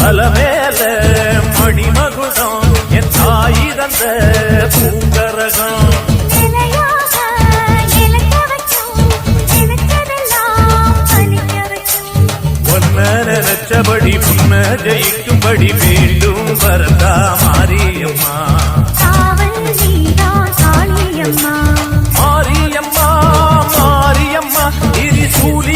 அலமேல மணிமகுடம் என் தாய் தந்த பூங்கரகம் நினைச்சபடி புன்ன ஜெயிக்கும்படி மீண்டும் வரதா மாரியம்மா மாரியம்மா மாரியம்மா இது சூழி